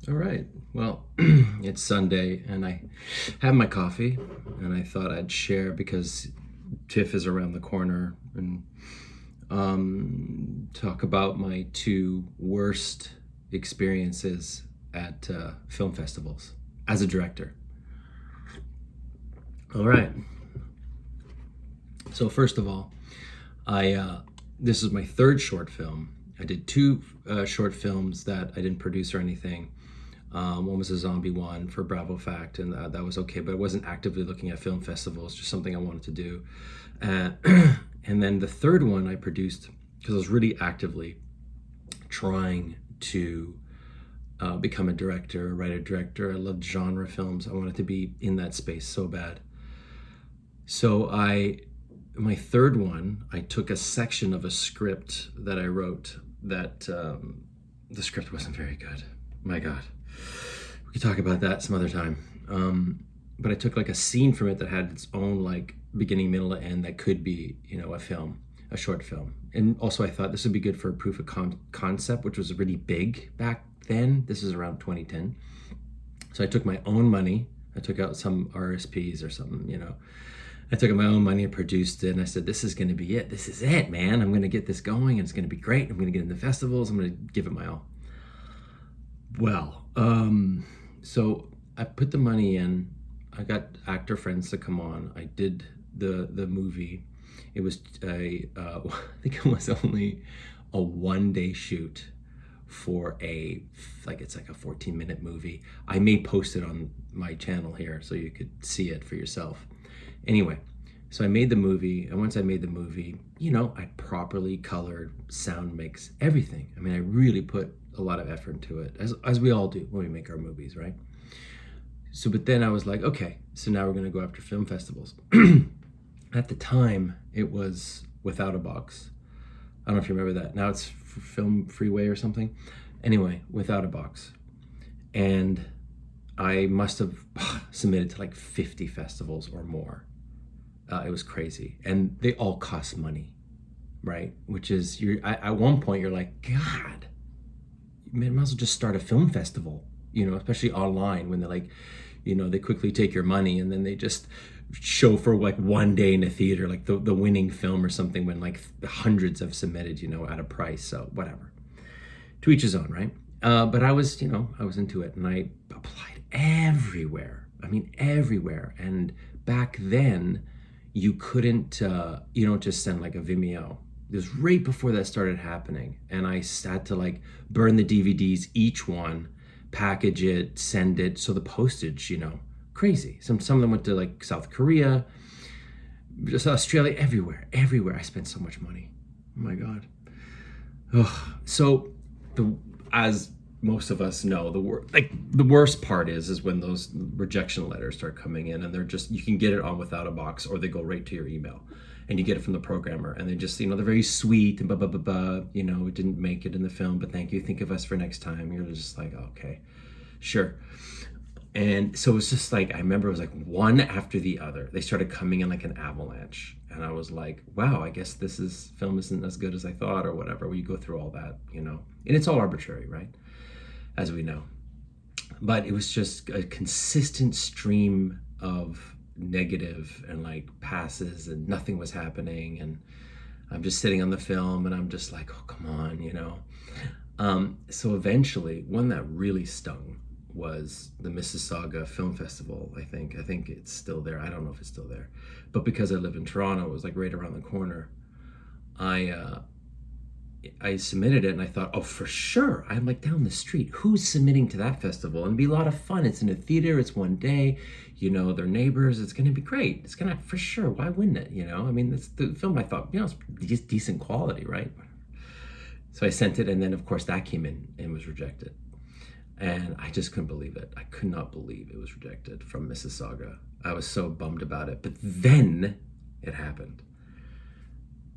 All right. Well, it's Sunday and I have my coffee and I thought I'd share because TIFF is around the corner and talk about my two worst experiences at film festivals as a director. All right. So first of all, I this is my third short film. I did two short films that I didn't produce or anything. One was a zombie one for Bravo Fact, and that was okay, but I wasn't actively looking at film festivals, just something I wanted to do. Uh, and then the third one I produced because I was really actively trying to become a director, a writer director. I loved genre films. I wanted to be in that space so bad. So my third one, I took a section of a script that I wrote that the script wasn't very good. My God. We could talk about that some other time. But I took like a scene from it that had its own like beginning, middle, and end that could be, a film, a short film. And also I thought this would be good for a proof of concept, which was really big back then. This is around 2010. So I took my own money. I took out some RSPs or something. I took out my own money and produced it, and I said, this is going to be it. This is it, man. I'm going to get this going, and it's going to be great. I'm going to get into festivals. I'm going to give it my all. Well, so I put the money in. I got actor friends to come on. I did the movie. It was I think it was only a 1-day shoot for it's like a 14-minute movie. I may post it on my channel here so you could see it for yourself. Anyway, so I made the movie, and once I made the movie, I properly colored, sound mix, everything. I mean, I really put a lot of effort into it, as we all do when we make our movies, right? So, but then I was like, okay, so now we're gonna go after film festivals. At the time, it was Without a Box. I don't know if you remember that. Now it's Film Freeway or something. Anyway, Without a Box. And I must have submitted to like 50 festivals or more. It was crazy. And they all cost money, right? Which is, at one point you're like, God, you might as well just start a film festival, especially online when they're like, they quickly take your money and then they just show for like 1 day in a theater, like the winning film or something, when like hundreds have submitted, at a price. So whatever. To each his own, right? But I was into it, and I applied everywhere. I mean, everywhere. And back then, you couldn't, you don't just send like a Vimeo. It was right before that started happening. And I had to like burn the DVDs, each one, package it, send it. So the postage, crazy. Some of them went to like South Korea, just Australia, everywhere. I spent so much money. Oh my God. Ugh. So as most of us know, the worst part is when those rejection letters start coming in, and they're just, you can get it on Without a Box, or they go right to your email and you get it from the programmer, and they just, they're very sweet and blah, blah, blah, blah, it didn't make it in the film, but thank you, think of us for next time. You're just like, okay, sure. And so it was just like, I remember it was like one after the other. They started coming in like an avalanche. And I was like, wow, I guess film isn't as good as I thought, or whatever. We go through all that, And it's all arbitrary, right? As we know. But it was just a consistent stream of negative and like passes, and nothing was happening. And I'm just sitting on the film and I'm just like, oh, come on, So eventually, one that really stung was the Mississauga Film Festival. I think it's still there. I don't know if it's still there, but because I live in Toronto, it was like right around the corner. I submitted it, and I thought, oh, for sure, I'm like down the street. Who's submitting to that festival? And it'd be a lot of fun. It's in a theater. It's 1 day. They're neighbors. It's gonna be great. It's gonna, for sure. Why wouldn't it? I mean, it's the film. I thought, it's just decent quality, right? So I sent it, and then of course that came in and was rejected. And I just couldn't believe it. I could not believe it was rejected from Mississauga. I was so bummed about it. But then it happened.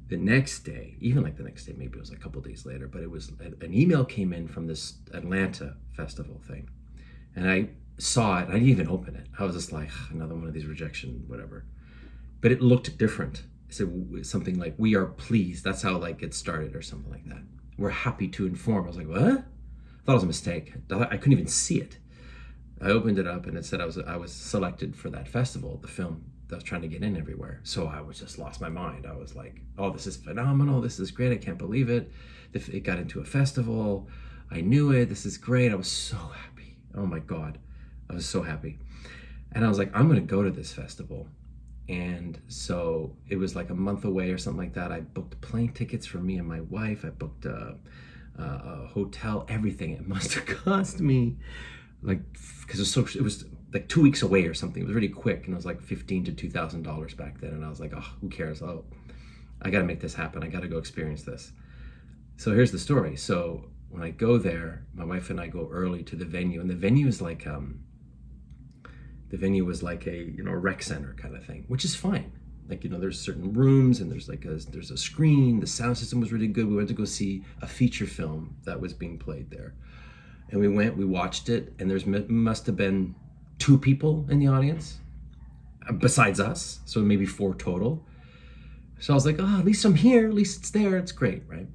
The next day, even like the next day, maybe it was a couple days later, but it was an email came in from this Atlanta festival thing. And I saw it, and I didn't even open it. I was just like, another one of these rejection, whatever. But it looked different. It said something like, we are pleased. That's how like it started, or something like that. We're happy to inform. I was like, what? thought it was a mistake. I couldn't even see it. I opened it up and it said I was selected for that festival, the film that I was trying to get in everywhere. So I was just lost my mind. I was like, oh, this is phenomenal. This is great. I can't believe it. It got into a festival. I knew it. This is great. I was so happy. Oh my God. I was so happy. And I was like, I'm going to go to this festival. And so it was like a month away or something like that. I booked plane tickets for me and my wife. I booked a hotel, everything. It must have cost me like, because it was like 2 weeks away or something. It was really quick, and it was like $1,500 to $2,000 back then. And I was like, oh, who cares? Oh, I got to make this happen. I got to go experience this. So here's the story. So when I go there, my wife and I go early to the venue, and the venue is like was like a rec center kind of thing, which is fine. Like, there's certain rooms and there's a screen. The sound system was really good. We went to go see a feature film that was being played there. And we watched it, and there's must have been 2 people in the audience besides us. So maybe 4 total. So I was like, oh, at least I'm here. At least it's there. It's great, right?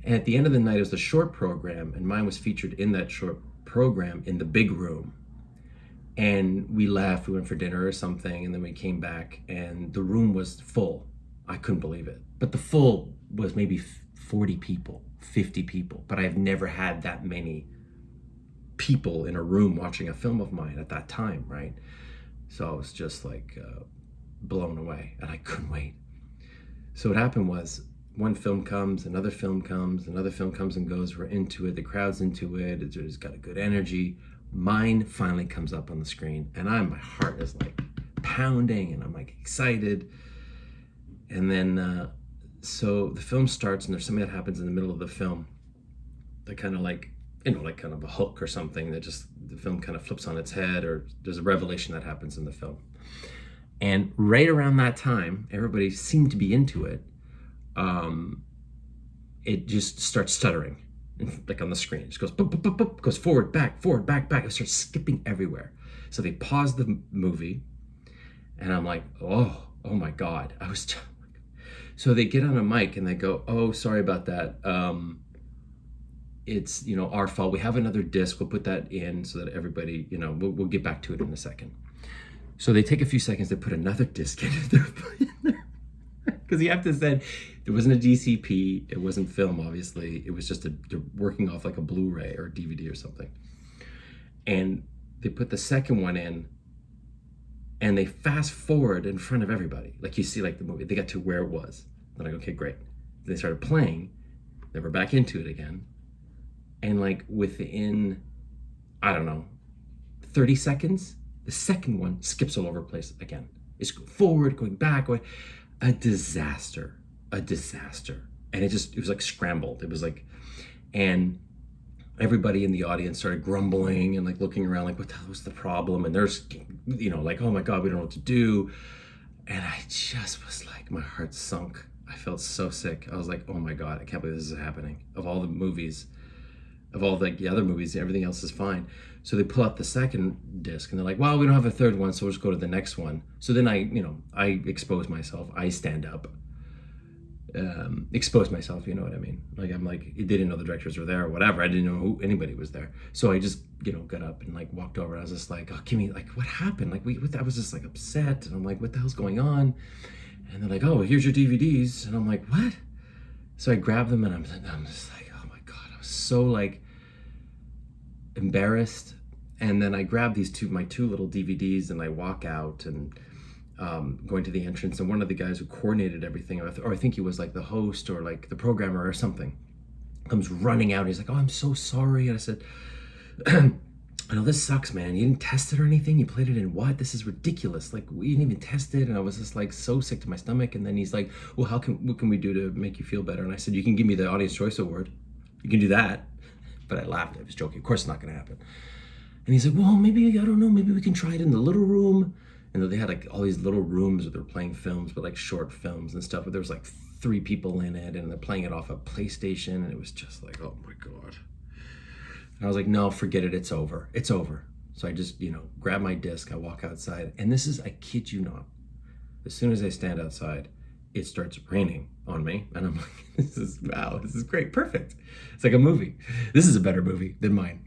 And at the end of the night, it was the short program, and mine was featured in that short program in the big room. And we left, we went for dinner or something, and then we came back, and the room was full. I couldn't believe it. But the full was maybe 40 people, 50 people. But I've never had that many people in a room watching a film of mine at that time, right? So I was just like blown away, and I couldn't wait. So what happened was, one film comes, another film comes, another film comes and goes. We're into it, the crowd's into it, it's got a good energy. Mine finally comes up on the screen, and my heart is like pounding, and I'm like excited. And then, so the film starts, and there's something that happens in the middle of the film that kind of like, like kind of a hook or something that just, the film kind of flips on its head, or there's a revelation that happens in the film. And right around that time, everybody seemed to be into it. It just starts stuttering, like on the screen. It just goes, boop, boop, boop, boop, goes forward, back. It starts skipping everywhere. So they pause the movie, and I'm like, oh my God. So they get on a mic and they go, oh, sorry about that. It's, our fault. We have another disc. We'll put that in so that everybody, we'll get back to it in a second. So they take a few seconds, they put another disc in there. Because you have to say, there wasn't a DCP, it wasn't film, obviously. It was just they're working off like a Blu-ray or a DVD or something. And they put the second one in, and they fast forward in front of everybody. Like you see like the movie, they got to where it was. They're like, okay, great. They started playing, they were back into it again. And like within, I don't know, 30 seconds, the second one skips all over the place again. It's forward, going back, going. A disaster. And it was like scrambled. It was like, and everybody in the audience started grumbling and like looking around like, what the hell was the problem? And there's, like, oh my God, we don't know what to do. And I just was like, my heart sunk. I felt so sick. I was like, oh my God, I can't believe this is happening. Of all the movies, of all the other movies, everything else is fine. So they pull out the second disc, and they're like, well, we don't have a third one, so we'll just go to the next one. So then I expose myself. I stand up, expose myself, you know what I mean? Like, I'm like, they didn't know the directors were there or whatever. I didn't know anybody was there. So I just, got up and like walked over. I was just like, oh, Kimmy, like, what happened? Like, I was just like upset. And I'm like, what the hell's going on? And they're like, oh, here's your DVDs. And I'm like, what? So I grabbed them, and I'm just like, oh my God. I was so like embarrassed. And then I grabbed my two little DVDs, and I walk out and going to the entrance, and one of the guys who coordinated everything, or I think he was like the host or like the programmer or something, comes running out. He's like, oh, I'm so sorry. And I said, I know this sucks, man. You didn't test it or anything? You played it in what? This is ridiculous. Like, we didn't even test it. And I was just like so sick to my stomach. And then he's like, well, what can we do to make you feel better? And I said, you can give me the Audience Choice Award. You can do that. But I laughed. I was joking. Of course it's not going to happen. And he's like, well, maybe, I don't know, maybe we can try it in the little room. And they had like all these little rooms where they were playing films, but like short films and stuff. But there was like 3 people in it, and they're playing it off a PlayStation. And it was just like, oh my God. And I was like, no, forget it. It's over. It's over. So I just, grab my disc. I walk outside. And this is, I kid you not, as soon as I stand outside, it starts raining on me, and I'm like, this is great, perfect. It's like a movie. This is a better movie than mine.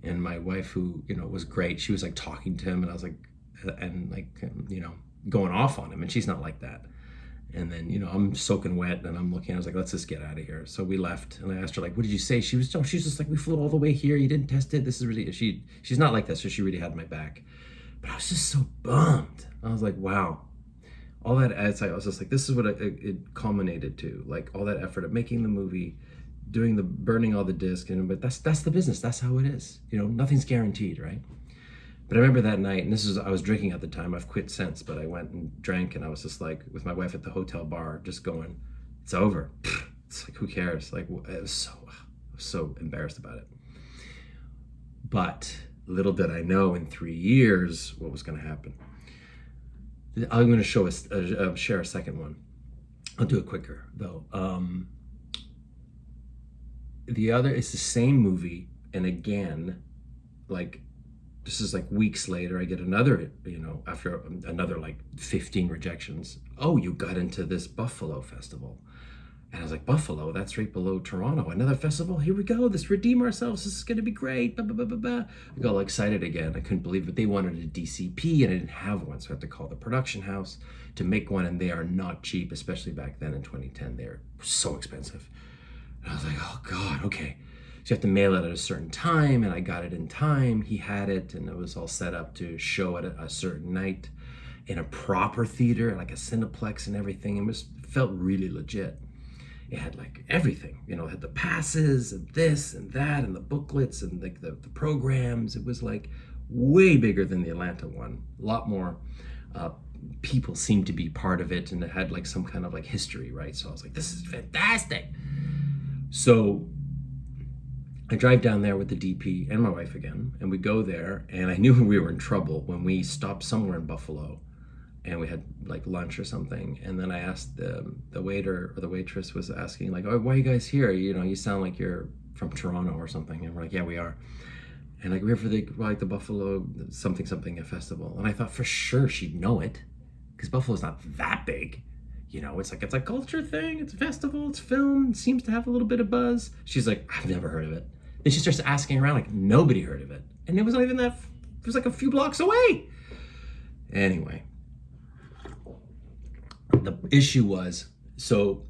And my wife, who, was great, she was like talking to him, and I was like, and like, going off on him, and she's not like that. And then, I'm soaking wet, and I'm looking, I was like, let's just get out of here. So we left, and I asked her, like, what did you say? She's just like, we flew all the way here, you didn't test it, this is really, she's not like that, so she really had my back. But I was just so bummed. I was like, wow. All that, I was just like, this is what it culminated to, like all that effort of making the movie, burning all the disc, but that's the business. That's how it is. Nothing's guaranteed, right? But I remember that night, and I was drinking at the time. I've quit since, but I went and drank, and I was just like with my wife at the hotel bar, just going, it's over. It's like, who cares? Like, I was so embarrassed about it. But little did I know, in 3 years, what was going to happen. I'm going to share a second one. I'll do it quicker though. The other is the same movie, and again, like, this is like weeks later, I get another, after another like 15 rejections. Oh, you got into this Buffalo festival. And I was like, Buffalo, that's right below Toronto. Another festival? Here we go. Let's redeem ourselves. This is going to be great. Blah, blah, blah, blah, blah. I got all excited again. I couldn't believe it. They wanted a DCP, and I didn't have one. So I had to call the production house to make one. And they are not cheap, especially back then in 2010. They're so expensive. And I was like, oh, God, okay. So you have to mail it at a certain time. And I got it in time. He had it, and it was all set up to show at a certain night in a proper theater, like a Cineplex and everything. It felt really legit. It had like everything, it had the passes and this and that and the booklets and like the programs. It was like way bigger than the Atlanta one. A lot more people seemed to be part of it, and it had like some kind of like history, right? So I was like, this is fantastic. So I drive down there with the DP and my wife again, and we go there, and I knew we were in trouble when we stopped somewhere in Buffalo. And we had like lunch or something. And then I asked the waiter, or the waitress was asking like, oh, why are you guys here? You sound like you're from Toronto or something. And we're like, yeah, we are. And like, we're for the Buffalo something festival. And I thought for sure she'd know it, because Buffalo's not that big. It's a culture thing. It's a festival. It's film. It seems to have a little bit of buzz. She's like, I've never heard of it. Then she starts asking around, like nobody heard of it. And it was not even that, it was like a few blocks away. Anyway. The issue was, so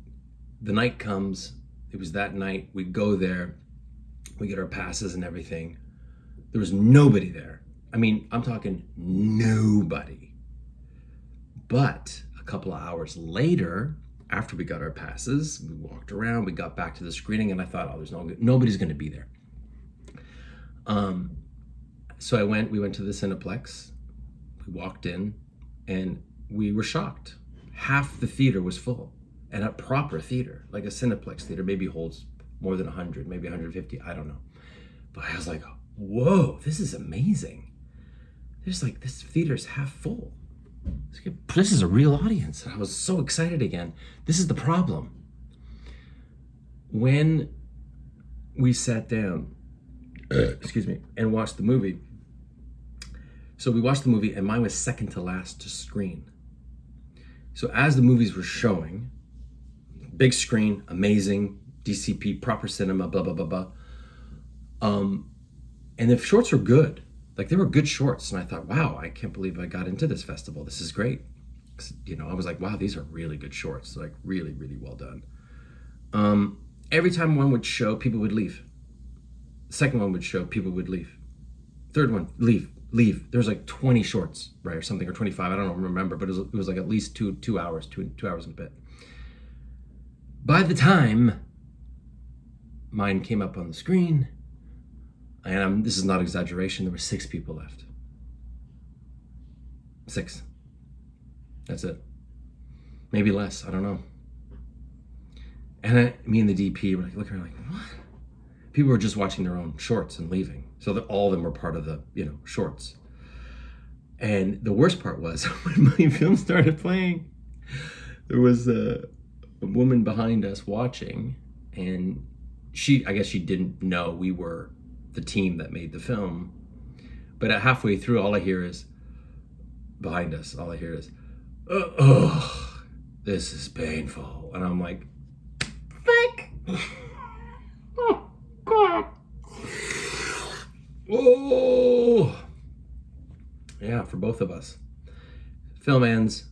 the night comes, it was that night, we go there, we get our passes and everything. There was nobody there. I mean, I'm talking nobody. But a couple of hours later, after we got our passes, we walked around, we got back to the screening, and I thought, oh, nobody's going to be there. So we went to the Cineplex, we walked in, and we were shocked. Half the theater was full, and a proper theater, like a Cineplex theater, maybe holds more than 100, maybe 150, I don't know. But I was like, whoa, this is amazing. There's like, this theater's half full. This is a real audience. And I was so excited again. This is the problem. When we sat down, and watched the movie. So we watched the movie, and mine was second to last to screen. So as the movies were showing, big screen, amazing, DCP, proper cinema, blah, blah, blah, blah. And the shorts were good. Like, they were good shorts. And I thought, wow, I can't believe I got into this festival. This is great. I was like, wow, these are really good shorts. Like, really, really well done. Every time one would show, people would leave. Second one would show, people would leave. Third one, leave. There's like 20 shorts, right, or something, or 25. I don't remember, but it was like at least two hours and a bit. By the time mine came up on the screen, and this is not exaggeration, there were 6 people left. 6. That's it. Maybe less. I don't know. And me and the DP were like looking around like, what? People were just watching their own shorts and leaving. So that all of them were part of the, shorts. And the worst part was when my film started playing, there was a woman behind us watching, and I guess she didn't know we were the team that made the film. But at halfway through, all I hear is, behind us, oh. this is painful. And I'm like, fuck. Oh, God. Oh. Yeah, for both of us. Film ends.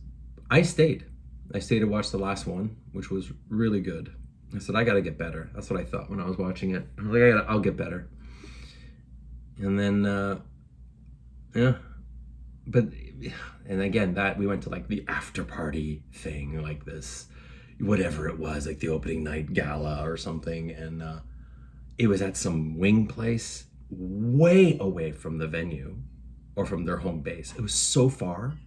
I stayed to watch the last one, which was really good. I said, I gotta get better. That's what I thought when I was watching it. I was like, I'll get better. And then, yeah. But, and again, that we went to like the after party thing, like this, whatever it was, like the opening night gala or something. And it was at some wing place way away from the venue or from their home base. It was so far.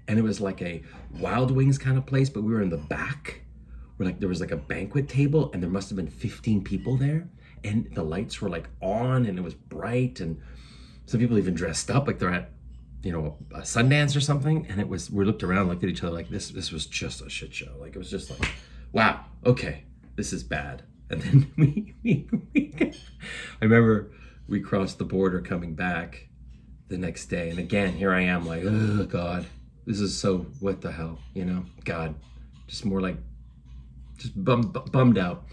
And it was like a Wild Wings kind of place, but we were in the back where like there was like a banquet table and there must have been 15 people there. And the lights were like on and it was bright. And some people even dressed up like they're at, you know, a Sundance or something. And it was, we looked around, looked at each other like this was just a shit show. Like it was just like, wow, okay, this is bad. And then I remember we crossed the border coming back the next day. And again, here I am like, oh God, this is so, what the hell, you know? God, just more like, just bummed out.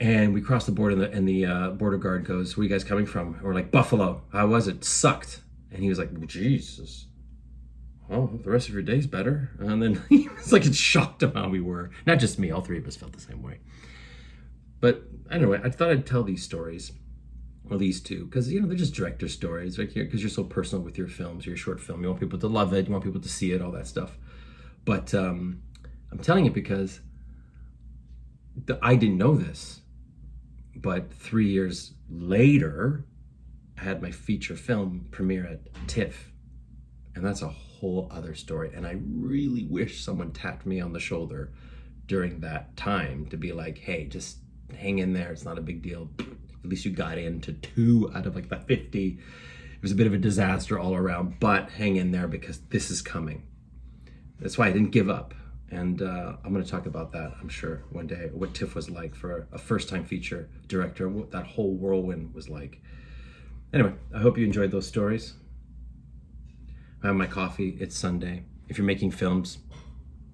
And we crossed the border and the border guard goes, where are you guys coming from? And we're like, Buffalo. How was it? Sucked. And he was like, Jesus. Well, the rest of your day's better. And then he was like, it shocked him how we were. Not just me, all three of us felt the same way. But anyway, I thought I'd tell these stories. Well, these two, because, you know, they're just director stories, right? Because you're so personal with your films, your short film. You want people to love it. You want people to see it, all that stuff. But I'm telling it because I didn't know this. But 3 years later, I had my feature film premiere at TIFF. And that's a whole other story. And I really wish someone tapped me on the shoulder during that time to be like, hey, just hang in there. It's not a big deal. At least you got into 2 out of like the 50. It was a bit of a disaster all around, but hang in there because this is coming. That's why I didn't give up. And I'm going to talk about that, I'm sure, one day, what TIFF was like for a first-time feature director, what that whole whirlwind was like. Anyway, I hope you enjoyed those stories. I have my coffee. It's Sunday. If you're making films,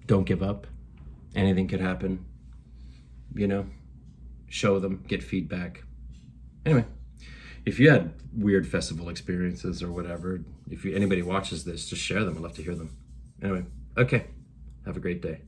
don't give up. Anything could happen. You know, show them, get feedback. Anyway, if you had weird festival experiences or whatever, if anybody watches this, just share them. I'd love to hear them. Anyway, okay. Have a great day.